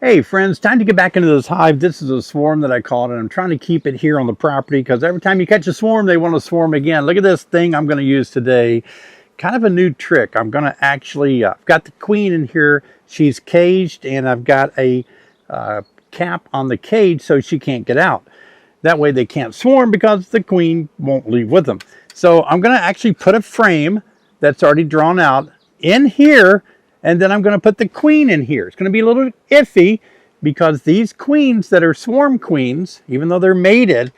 Hey friends, time to get back into this hive. This is a swarm that I caught, and I'm trying to keep it here on the property because every time you catch a swarm, they want to swarm again. Look at this thing I'm going to use today. Kind of a new trick. I'm going to actually, I've got the queen in here. She's caged, and I've got a cap on the cage so she can't get out. That way they can't swarm because the queen won't leave with them. So I'm going to actually put a frame that's already drawn out in here. And then I'm going to put the queen in here. It's going to be a little iffy because these queens that are swarm queens, even though they're mated,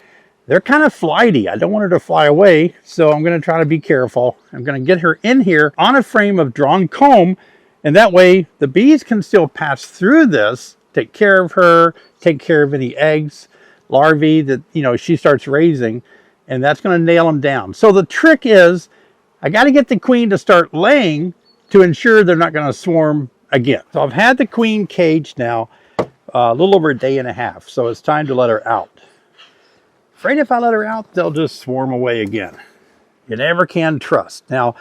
they're kind of flighty. I don't want her to fly away, so I'm going to try to be careful. I'm going to get her in here on a frame of drawn comb, and that way the bees can still pass through this, take care of her, take care of any eggs, larvae that she starts raising, and that's going to nail them down. So the trick is, I got to get the queen to start laying to ensure they're not going to swarm again. So I've had the queen caged now a little over a day and a half, so it's time to let her out. Afraid if I let her out, they'll just swarm away again. You never can trust. Now,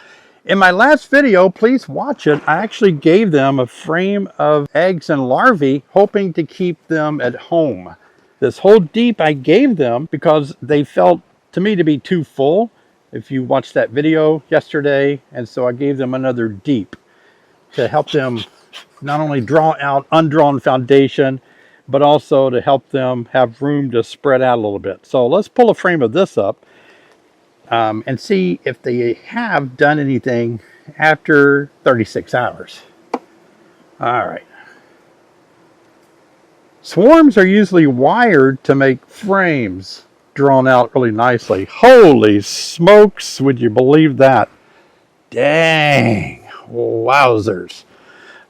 in my last video, please watch it, I actually gave them a frame of eggs and larvae, hoping to keep them at home. This whole deep I gave them because they felt to me to be too full. If you watched that video yesterday, and so I gave them another deep to help them not only draw out undrawn foundation, but also to help them have room to spread out a little bit. So let's pull a frame of this up and see if they have done anything after 36 hours. All right. Swarms are usually wired to make frames drawn out really nicely. Holy smokes, would you believe that? Dang, wowzers.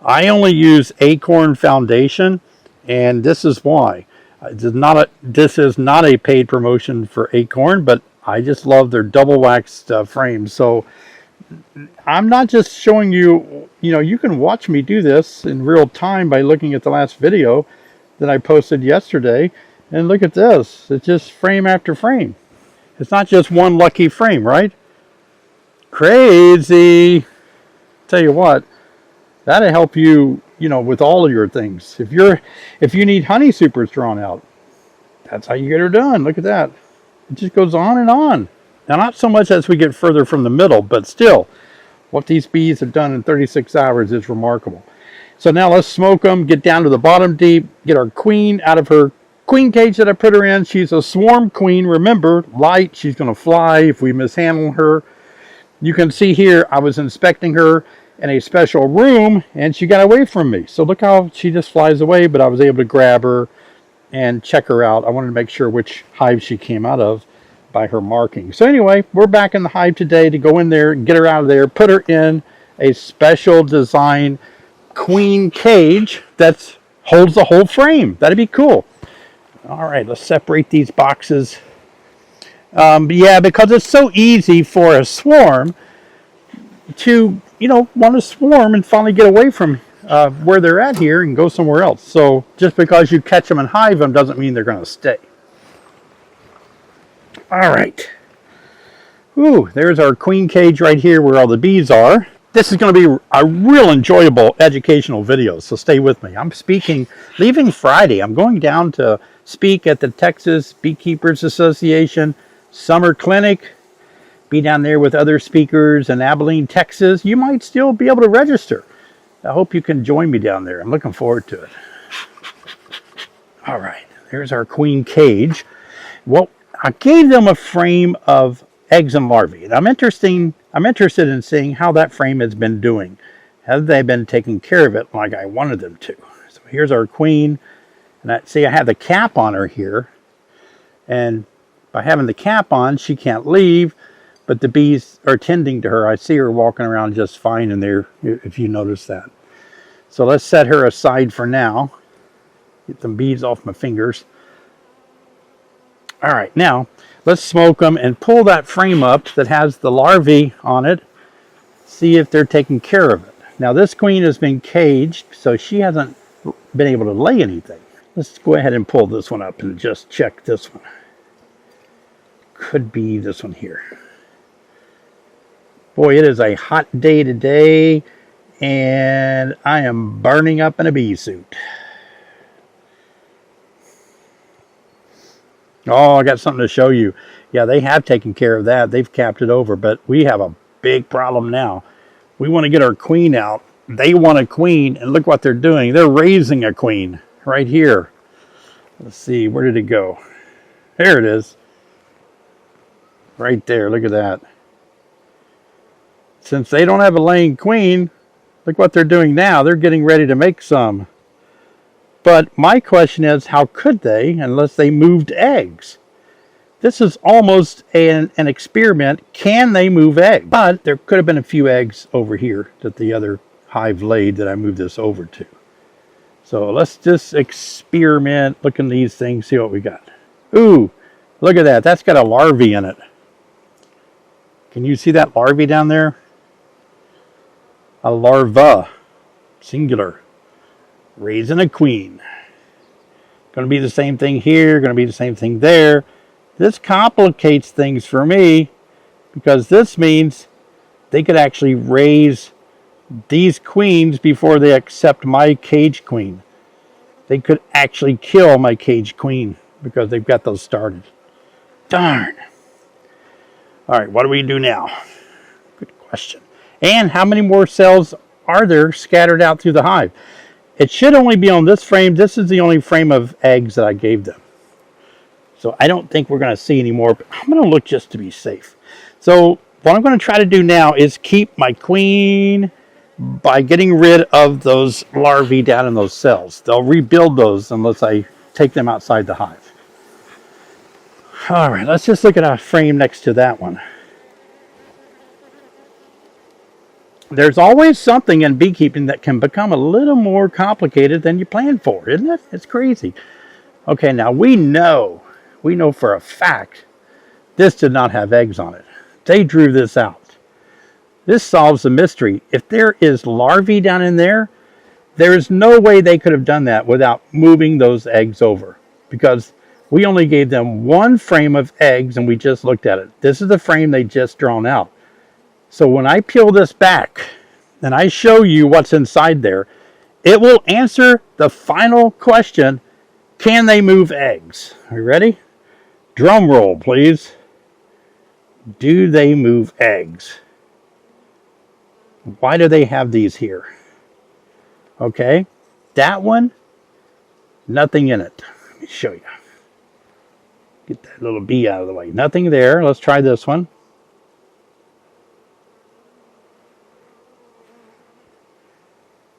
I only use Acorn foundation, and this is why. This is not a paid promotion for Acorn, but I just love their double waxed frames. So I'm not just showing you, you can watch me do this in real time by looking at the last video that I posted yesterday. And look at this. It's just frame after frame. It's not just one lucky frame, right? Crazy. Tell you what, that'll help you, with all of your things. If you need honey supers drawn out, that's how you get her done. Look at that. It just goes on and on. Now, not so much as we get further from the middle, but still, what these bees have done in 36 hours is remarkable. So now let's smoke them, get down to the bottom deep, get our queen out of her queen cage that I put her in. She's a swarm queen. Remember, light, she's going to fly if we mishandle her. You can see here, I was inspecting her in a special room, and she got away from me. So look how she just flies away, but I was able to grab her and check her out. I wanted to make sure which hive she came out of by her marking. So anyway, we're back in the hive today to go in there and get her out of there, put her in a special design queen cage that holds the whole frame. That'd be cool. All right, let's separate these boxes. Yeah, because it's so easy for a swarm to, want to swarm and finally get away from where they're at here and go somewhere else. So just because you catch them and hive them doesn't mean they're going to stay. All right. Ooh, there's our queen cage right here where all the bees are. This is going to be a real enjoyable educational video, so stay with me. I'm leaving Friday. I'm going down to speak at the Texas Beekeepers Association Summer Clinic. Be down there with other speakers in Abilene, Texas. You might still be able to register. I hope you can join me down there. I'm looking forward to it. All right, there's our queen cage. Well, I gave them a frame of eggs and larvae. And I'm interested in seeing how that frame has been doing. Have they been taking care of it like I wanted them to? So here's our queen. And see, I have the cap on her here. And by having the cap on, she can't leave. But the bees are tending to her. I see her walking around just fine in there, if you notice that. So let's set her aside for now. Get some bees off my fingers. All right, now let's smoke them and pull that frame up that has the larvae on it. See if they're taking care of it. Now this queen has been caged, so she hasn't been able to lay anything. Let's go ahead and pull this one up and just check this one. Could be this one here. Boy, it is a hot day today, and I am burning up in a bee suit. Oh, I got something to show you. Yeah, they have taken care of that. They've capped it over, but we have a big problem now. We want to get our queen out. They want a queen, and look what they're doing. They're raising a queen right here. Let's see, where did it go? There it is. Right there, look at that. Since they don't have a laying queen, look what they're doing now. They're getting ready to make some. But my question is, how could they unless they moved eggs? This is almost an experiment. Can they move eggs? But there could have been a few eggs over here that the other hive laid that I moved this over to. So let's just experiment. Look at these things, see what we got. Ooh, look at that. That's got a larvae in it. Can you see that larvae down there? A larva, singular. Raising a queen. Going to be the same thing here, going to be the same thing there. This complicates things for me because this means they could actually raise these queens before they accept my cage queen. They could actually kill my cage queen because they've got those started. Darn. All right, what do we do now? Good question. And how many more cells are there scattered out through the hive? It should only be on this frame. This is the only frame of eggs that I gave them. So I don't think we're going to see any more, but I'm going to look just to be safe. So what I'm going to try to do now is keep my queen by getting rid of those larvae down in those cells. They'll rebuild those unless I take them outside the hive. All right, let's just look at a frame next to that one. There's always something in beekeeping that can become a little more complicated than you planned for, isn't it? It's crazy. Okay, now we know for a fact this did not have eggs on it. They drew this out. This solves the mystery. If there is larvae down in there, there is no way they could have done that without moving those eggs over, because we only gave them one frame of eggs and we just looked at it. This is the frame they just drawn out. So when I peel this back and I show you what's inside there, it will answer the final question: can they move eggs? Are you ready? Drum roll, please. Do they move eggs? Why do they have these here? Okay, that one, nothing in it. Let me show you. Get that little bee out of the way. Nothing there. Let's try this one.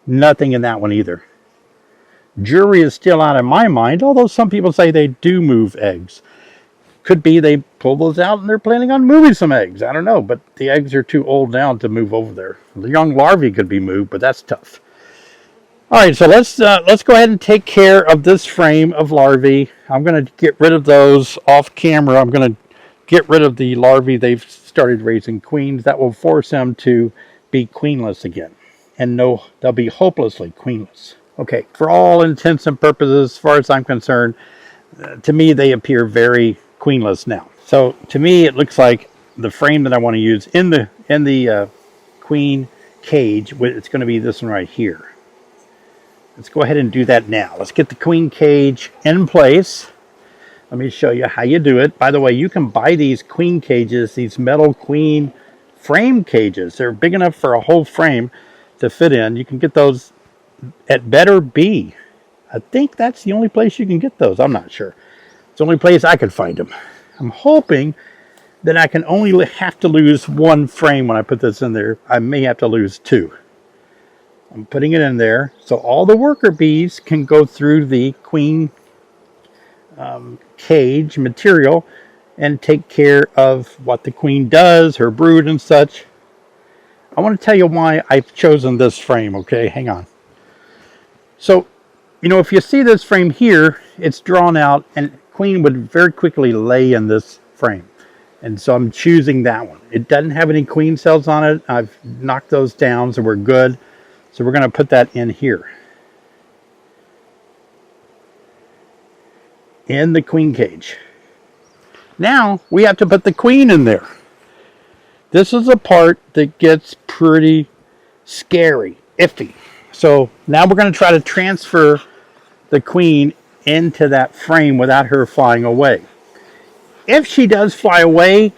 Nothing in that one either. Jury is still out in my mind, although some people say they do move eggs. Could be they pull those out and they're planning on moving some eggs. I don't know, but the eggs are too old now to move over there. The young larvae could be moved, but that's tough. All right, so let's go ahead and take care of this frame of larvae. I'm going to get rid of those off camera. I'm going to get rid of the larvae. They've started raising queens. That will force them to be queenless again. And no, they'll be hopelessly queenless. Okay, for all intents and purposes, as far as I'm concerned, to me they appear very queenless now. So to me it looks like the frame that I want to use in the queen cage, it's going to be this one right here. Let's go ahead and do that now. Let's get the queen cage in place. Let me show you how you do it. By the way, you can buy these queen cages, these metal queen frame cages. They're big enough for a whole frame to fit in. You can get those at Better Bee. I think that's the only place you can get those. I'm not sure. It's the only place I could find them. I'm hoping that I can only have to lose one frame when I put this in there. I may have to lose two. I'm putting it in there so all the worker bees can go through the queen cage material and take care of what the queen does, her brood and such. I want to tell you why I've chosen this frame, okay? Hang on. So, you know, if you see this frame here, it's drawn out and queen would very quickly lay in this frame. And so I'm choosing that one. It doesn't have any queen cells on it. I've knocked those down, so we're good. So we're going to put that in here. In the queen cage. Now we have to put the queen in there. This is a part that gets pretty scary, iffy. So now we're going to try to transfer the queen into that frame without her flying away. if she does fly away,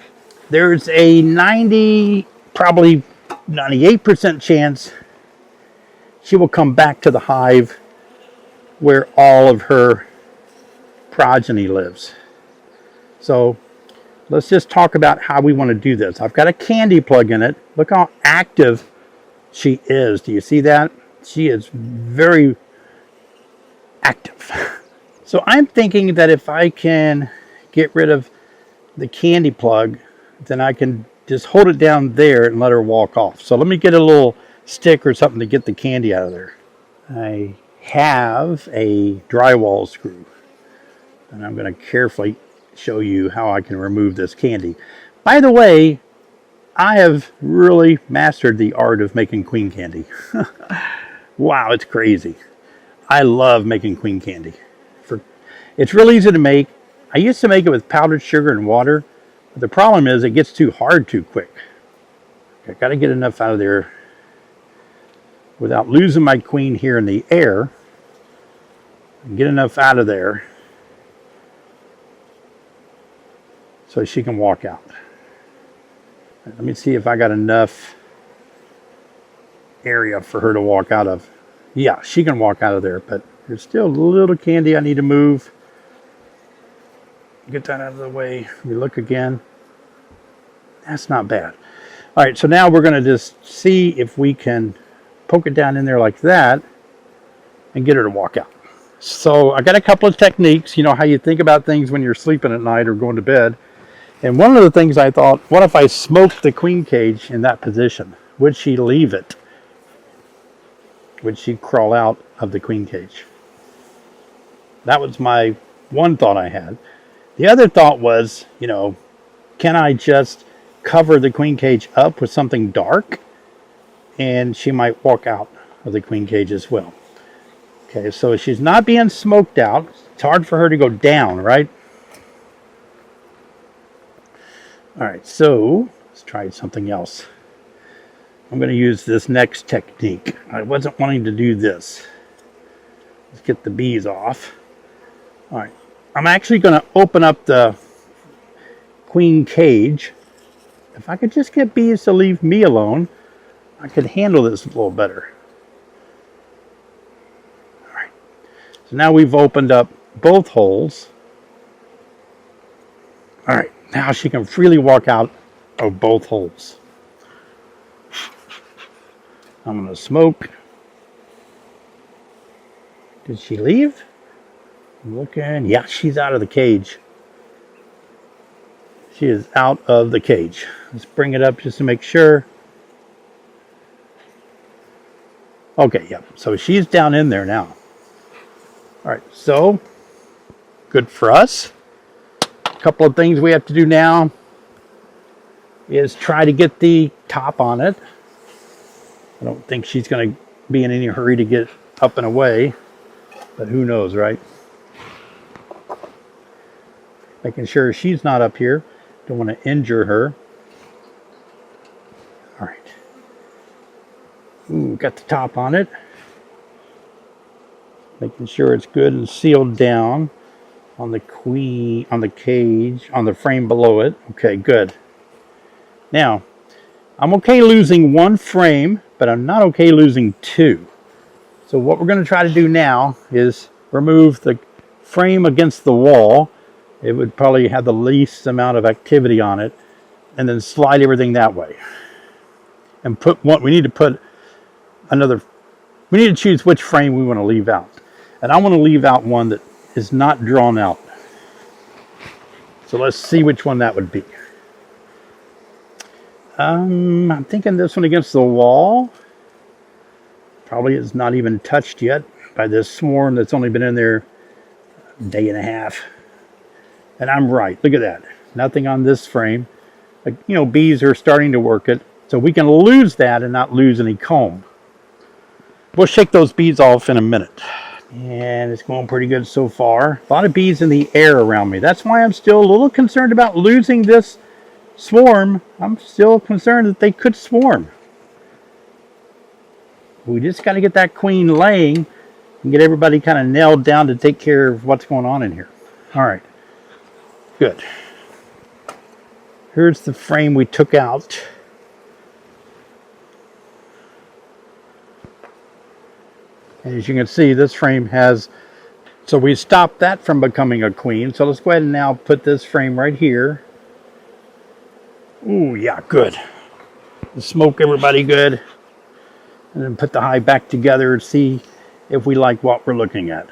there's a 90, probably 98% chance she will come back to the hive where all of her progeny lives. So let's just talk about how we want to do this. I've got a candy plug in it. Look how active she is. Do you see that? She is very active. So I'm thinking that if I can get rid of the candy plug, then I can just hold it down there and let her walk off. So let me get a little stick or something to get the candy out of there. I have a drywall screw, and I'm going to carefully show you how I can remove this candy. By the way, I have really mastered the art of making queen candy. Wow, it's crazy. I love making queen candy. It's real easy to make. I used to make it with powdered sugar and water, but the problem is it gets too hard too quick. I got to get enough out of there without losing my queen here in the air, and get enough out of there so she can walk out. Let me see if I got enough area for her to walk out of. Yeah, she can walk out of there, but there's still a little candy I need to move. Get that out of the way. We look again. That's not bad. All right, so now we're going to just see if we can poke it down in there like that and get her to walk out. So I got a couple of techniques. You know how you think about things when you're sleeping at night or going to bed. And one of the things I thought, what if I smoked the queen cage in that position? Would she leave it? Would she crawl out of the queen cage? That was my one thought I had. The other thought was, you know, can I just cover the queen cage up with something dark? And she might walk out of the queen cage as well. Okay, so she's not being smoked out. It's hard for her to go down, right? All right, so let's try something else. I'm going to use this next technique. I wasn't wanting to do this. Let's get the bees off. All right, I'm actually going to open up the queen cage. If I could just get bees to leave me alone, I could handle this a little better. All right, so now we've opened up both holes. All right, now she can freely walk out of both holes. I'm going to smoke. Did she leave? I'm looking. Yeah, she's out of the cage. She is out of the cage. Let's bring it up just to make sure. Okay, yep. So she's down in there now. All right, so good for us. A couple of things we have to do now is try to get the top on it. I don't think she's going to be in any hurry to get up and away, but who knows, right? Making sure she's not up here. Don't want to injure her. All right. Ooh, got the top on it. Making sure it's good and sealed down on the queen, on the cage, on the frame below it. Okay, good. Now, I'm okay losing one frame, but I'm not okay losing two. So what we're going to try to do now is remove the frame against the wall. It would probably have the least amount of activity on it, and then slide everything that way. And put one, we need to put another, we need to choose which frame we want to leave out. And I want to leave out one that is not drawn out. So let's see which one that would be. I'm thinking this one against the wall. Probably is not even touched yet by this swarm that's only been in there a day and a half. And I'm right. Look at that. Nothing on this frame. Like, you know, bees are starting to work it. So we can lose that and not lose any comb. We'll shake those bees off in a minute. And it's going pretty good so far. A lot of bees in the air around me. That's why I'm still a little concerned about losing this swarm. I'm still concerned that they could swarm. We just got to get that queen laying and get everybody kind of nailed down to take care of what's going on in here. All right. Good. Here's the frame we took out. And as you can see, this frame has, so we stopped that from becoming a queen. So let's go ahead and now put this frame right here. Ooh, yeah, good. Smoke everybody good. And then put the hive back together and see if we like what we're looking at.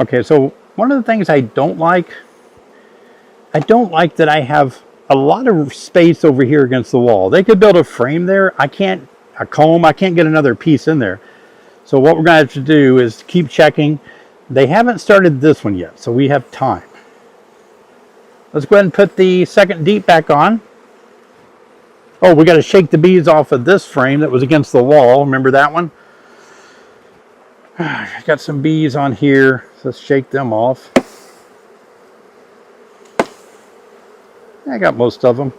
Okay, so one of the things I don't like that I have a lot of space over here against the wall. They could build a frame there. I can't get another piece in there. So what we're going to have to do is keep checking. They haven't started this one yet, so we have time. Let's go ahead and put the second deep back on. Oh, we got to shake the bees off of this frame that was against the wall. Remember that one? Got some bees on here. So let's shake them off. I got most of them.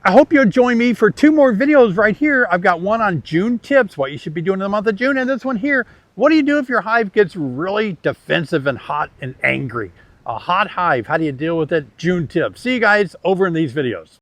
I hope you'll join me for 2 more videos right here. I've got one on June tips, what you should be doing in the month of June, and this one here, what do you do if your hive gets really defensive and hot and angry? A hot hive, how do you deal with it? June tips. See you guys over in these videos.